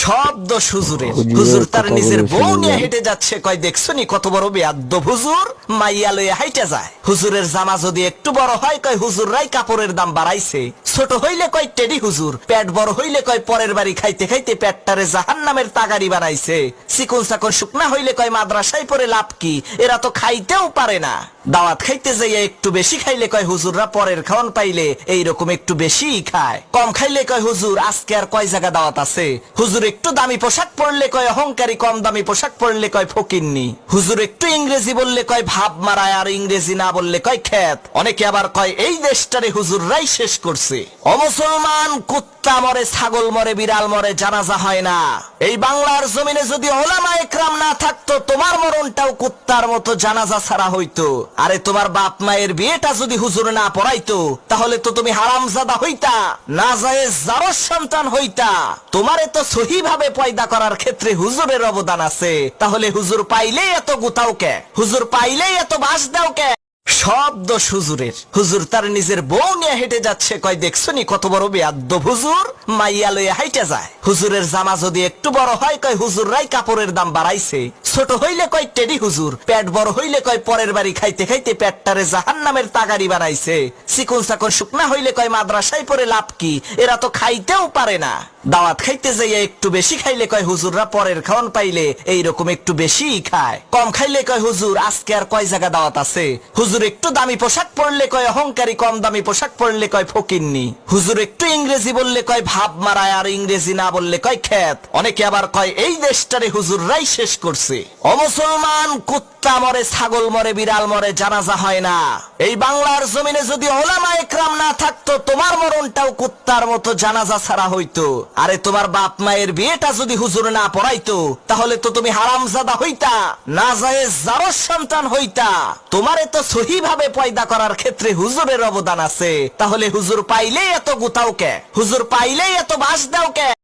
সব দোষ হুজুরের। হুজুর তার নিজের বউ নিয়ে হেঁটে যাচ্ছে, কয় দেখছনি কত বড় বেয়াদ্দব হুজুর, মাইয়া লইয়া হাইটে যায়। হুজুরের জামা যদি একটু বড় হয়, কয় হুজুররাই কাপড়ের দাম বাড়াইছে। ছোট হইলে কয় টেডি হুজুর, পেট বড় হইলে কয় পরের বাড়ি খাইতে খাইতে পেটটারে জাহান্নামের তাগাড়ি বানাইছে। চিকন চাকন শুকনা হইলে কয় মাদ্রাসায় পড়ে লাভ কি, এরা তো খাইতেও পারে না। দাওয়াত খাইতে যাইয়া একটু বেশি খাইলে কয় হুজুররা পরের খাওয়ান পাইলে এইরকম একটু বেশি খায়। কম খাইলে কয় হুজুর আজকে আর কয় জায়গা দাওয়াত আছে। হুজুর একটু দামি পোশাক পরলে কয় অহংকারী, কম দামি পোশাক পরলে কয় ফকিন্নি। হুজুর একটু ইংরেজি বললে কয় ভাব মারায়, আর ইংরেজি না বললে কয় খ্যাত। অনেকে আবার কয় এই দেশটারে হুজুররাই শেষ করছে। অমুসলমান, কুত্তা মরে, ছাগল মরে, বিড়াল মরে, জানাজা হয় না। এই বাংলার জমিনে যদি ওলামা একরাম না থাকতো, তোমার মরণটাও কুত্তার মতো জানাজা ছাড়া হইতো। আরে তোমার বাপ মায়ের বিয়েটা যদি হুজুর না পড়াইতো, তাহলে তো তুমি হারামজাদা হইতা, নাজায়েজ জারজ সন্তান হইতা। তোমারে তো সহি ভাবে পয়দা করার ক্ষেত্রে হুজুরের অবদান আছে। তাহলে হুজুর পাইলেই এত গুতাও কে? হুজুর পাইলেই এত বাস দাও কে? সব দোষ হুজুরের। হুজুর তার নিজের বউ নিয়ে হেঁটে যাচ্ছে, কয় দেখছনি কত বড় বেয়াদ্দব হুজুর, মাইয়া লইয়া হাইটে যায়। হুজুরের জামা যদি একটু বড় হয়, কয় হুজুররাই কাপড়ের দাম বাড়াইছে। ছোট হইলে কয় টেডি হুজুর, পেট বড় হইলে কয় পরের বাড়ি খাইতে খাইতে পেটটারে জাহান্নামের তাগাড়ি বানাইছে। চিকন চাকন শুকনা হইলে কয় মাদ্রাসায় পড়ে লাভ কি, এরা তো খাইতেও পারে না। দাওয়াত খাইতে যাইয়া একটু বেশি খাইলে কয় হুজুররা পরের খাওয়ান পাইলে এইরকম একটু বেশি খায়। কম খাইলে কয় হুজুর আজকে আর কয় জায়গা দাওয়াত আছে। হুজুর একটু দামি পোশাক পরলে কয় অহংকারী, কম দামি পোশাক পরলে কয় ফকিন্নি। হুজুর একটু ইংরেজি বললে কয় ভাব মারায়, আর ইংরেজি না বললে কয় খ্যাত। অনেকে আবার কয় এই দেশটারে হুজুররাই শেষ করছে। অমুসলমান, কুত্তা মরে, ছাগল মরে, বিড়াল মরে, জানাজা হয় না। এই বাংলার জমিনে যদি ওলামা একরাম না থাকতো, তোমার মরণটাও কুত্তার মতো জানাজা ছাড়া হইতো। আরে তোমার বাপ মায়ের বিয়েটা যদি হুজুর না পড়াইতো, তাহলে তো তুমি হারামজাদা হইতা, নাজায়েজ জারজ সন্তান হইতা। তোমারে তো সহি ভাবে পয়দা করার ক্ষেত্রে হুজুরের অবদান আছে। তাহলে হুজুর পাইলেই এত গুতাও কে? হুজুর পাইলেই এত বাস দাও কে?